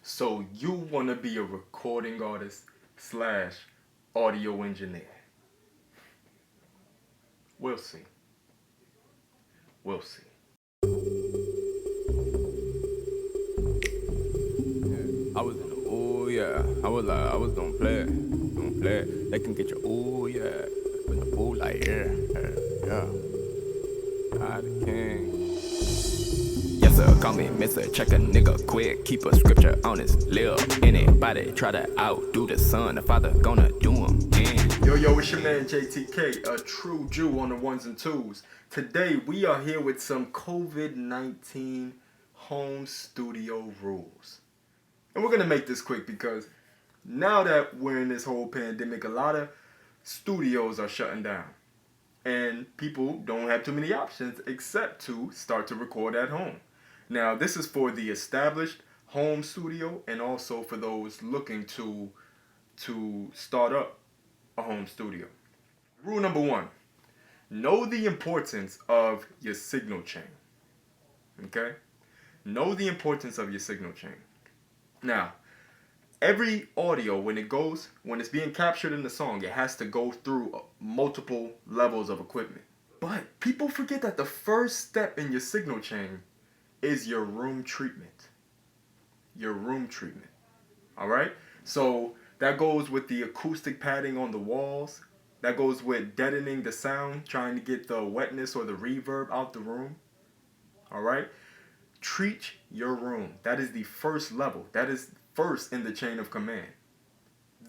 So you want to be a recording artist slash audio engineer? We'll see. We'll see. I was in the ooh yeah. I was don't play it. Don't play it. They can get your ooh yeah. In the pool like yeah. I the king. Yes sir, call me Mr. Check a nigga quick. Keep a scripture on his lip. Anybody try to outdo the son, the father gonna do him. Yo, it's your man JTK, a true Jew on the ones and twos. Today we are here with some COVID-19 home studio rules. And we're gonna make this quick because now that we're in this whole pandemic, a lot of studios are shutting down. And people don't have too many options except to start to record at home. Now, this is for the established home studio and also for those looking to start up a home studio. Rule number 1, know the importance of your signal chain. Okay? Know the importance of your signal chain. Now, every audio, when it's being captured in the song, it has to go through multiple levels of equipment. But people forget that the first step in your signal chain is your room treatment. Your room treatment. All right? So that goes with the acoustic padding on the walls. That goes with deadening the sound, trying to get the wetness or the reverb out the room. All right? Treat your room. That is the first level. That is first in the chain of command.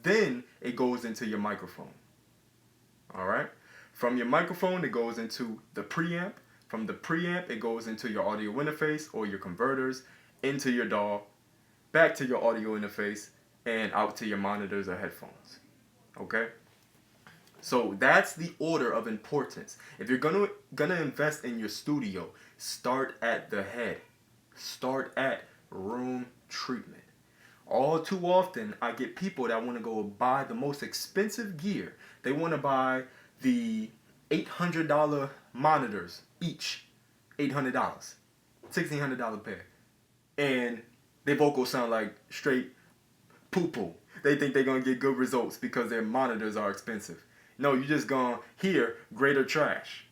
Then it goes into your microphone. All right? From your microphone, it goes into the preamp. From the preamp, it goes into your audio interface or your converters, into your DAW, back to your audio interface, and out to your monitors or headphones. Okay? So that's the order of importance. If you're gonna invest in your studio, start at the head. Start at room treatment. All too often, I get people that want to go buy the most expensive gear. They want to buy the $800 monitors each. $800. $1,600 pair. And their vocals sound like straight poo-poo. They think they're going to get good results because their monitors are expensive. No, you're just going to hear greater trash.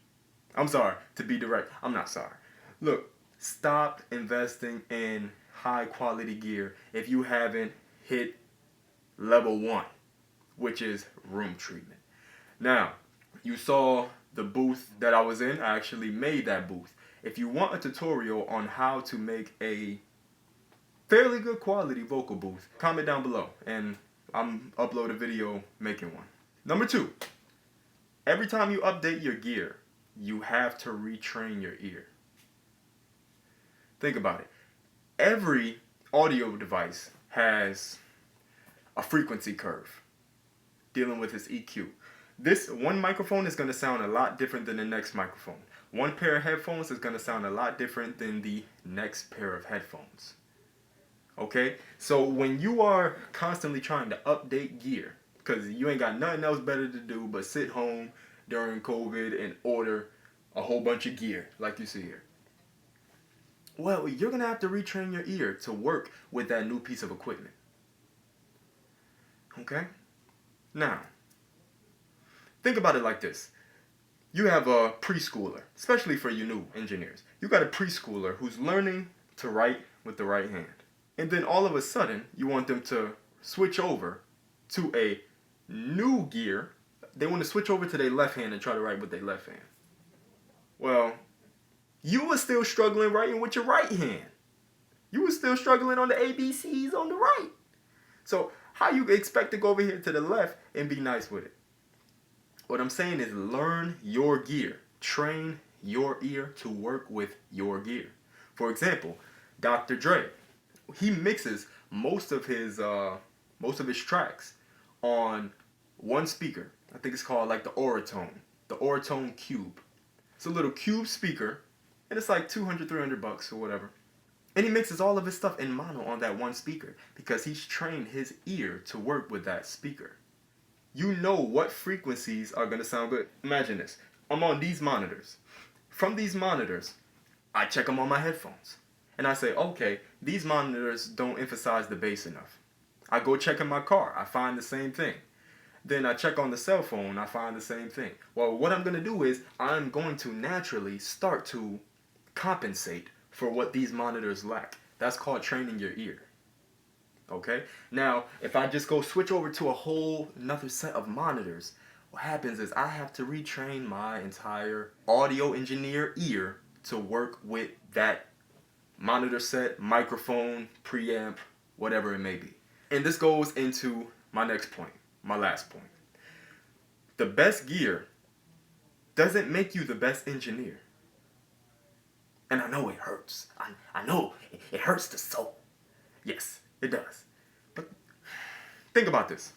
I'm sorry, to be direct. I'm not sorry. Look, stop investing in high quality gear if you haven't hit level 1, which is room treatment. Now, you saw the booth that I was in. I actually made that booth. If you want a tutorial on how to make a fairly good quality vocal booth, comment down below and I'm upload a video making one. Number 2, every time you update your gear, you have to retrain your ear. Think about it. Every audio device has a frequency curve dealing with its EQ. This one microphone is going to sound a lot different than the next microphone. One pair of headphones is going to sound a lot different than the next pair of headphones. Okay? So when you are constantly trying to update gear, because you ain't got nothing else better to do but sit home during COVID and order a whole bunch of gear like you see here. Well, you're going to have to retrain your ear to work with that new piece of equipment. Okay? Now, think about it like this. You have a preschooler, especially for you new engineers. You got a preschooler who's learning to write with the right hand. And then all of a sudden, you want them to switch over to a new gear. They want to switch over to their left hand and try to write with their left hand. Well, you were still struggling writing with your right hand. You were still struggling on the ABCs on the right. So how you expect to go over here to the left and be nice with it? What I'm saying is learn your gear. Train your ear to work with your gear. For example, Dr. Dre, he mixes most of his tracks on one speaker. I think it's called like the Auratone Cube. It's a little cube speaker. And it's like $200, $300 or whatever. And he mixes all of his stuff in mono on that one speaker because he's trained his ear to work with that speaker. You know what frequencies are going to sound good. Imagine this. I'm on these monitors. From these monitors, I check them on my headphones. And I say, okay, these monitors don't emphasize the bass enough. I go check in my car, I find the same thing. Then I check on the cell phone, I find the same thing. Well, what I'm going to do is I'm going to naturally start to compensate for what these monitors lack. That's called training your ear. Okay? Now, if I just go switch over to a whole another set of monitors, what happens is I have to retrain my entire audio engineer ear to work with that monitor set, microphone, preamp, whatever it may be. And this goes into my next point, my last point. The best gear doesn't make you the best engineer. And I know it hurts. I know it hurts the soul. Yes, it does. But think about this.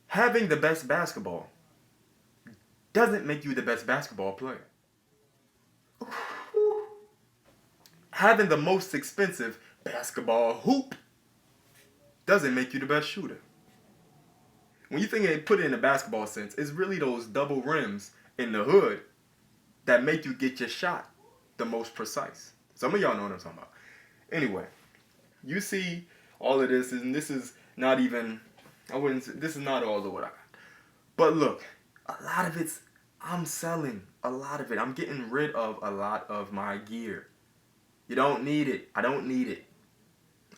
Having the best basketball doesn't make you the best basketball player. Having the most expensive basketball hoop doesn't make you the best shooter. When you think it put it in a basketball sense, it's really those double rims in the hood that make you get your shot the most precise. Some of y'all know what I'm talking about. Anyway, you see all of this, and this is not even, this is not all of what I got. But look, a lot of it's, I'm selling a lot of it. I'm getting rid of a lot of my gear. You don't need it. I don't need it.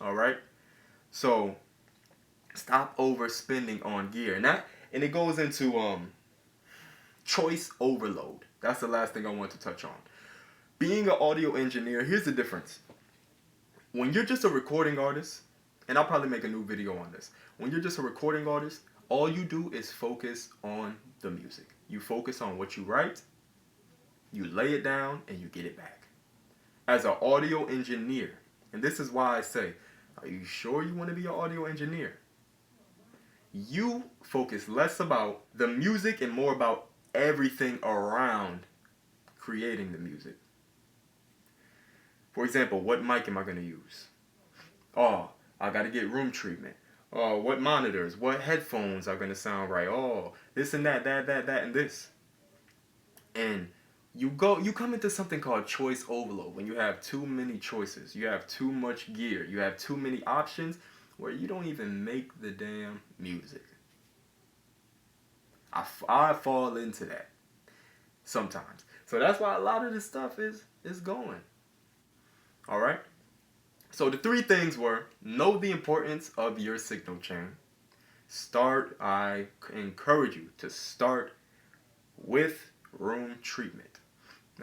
All right? So, stop overspending on gear. And it goes into choice overload. That's the last thing I want to touch on. Being an audio engineer, here's the difference. When you're just a recording artist, and I'll probably make a new video on this. When you're just a recording artist, all you do is focus on the music. You focus on what you write, you lay it down, and you get it back. As an audio engineer, and this is why I say, are you sure you want to be an audio engineer? You focus less about the music and more about everything around creating the music. For example, what mic am I going to use? Oh, I got to get room treatment. Oh, what monitors, what headphones are going to sound right? Oh, this and that, and this. And you come into something called choice overload when you have too many choices. You have too much gear. You have too many options where you don't even make the damn music. I fall into that sometimes. So that's why a lot of this stuff is going. All right? So the three things were, know the importance of your signal chain. I encourage you to start with room treatment.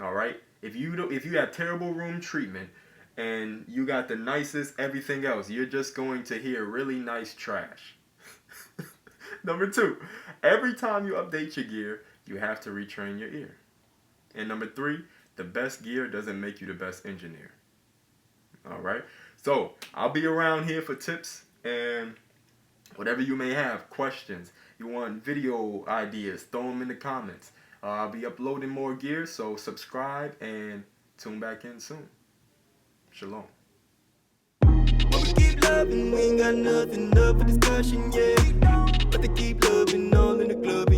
All right? If you have terrible room treatment and you got the nicest everything else, you're just going to hear really nice trash. Number 2, every time you update your gear, you have to retrain your ear. And number 3, the best gear doesn't make you the best engineer. All right? So, I'll be around here for tips and whatever you may have, questions. You want video ideas, throw them in the comments. I'll be uploading more gear, so subscribe and tune back in soon. Shalom. But we keep loving, we ain't got nothing up for discussion, yeah. But they keep loving all in the club.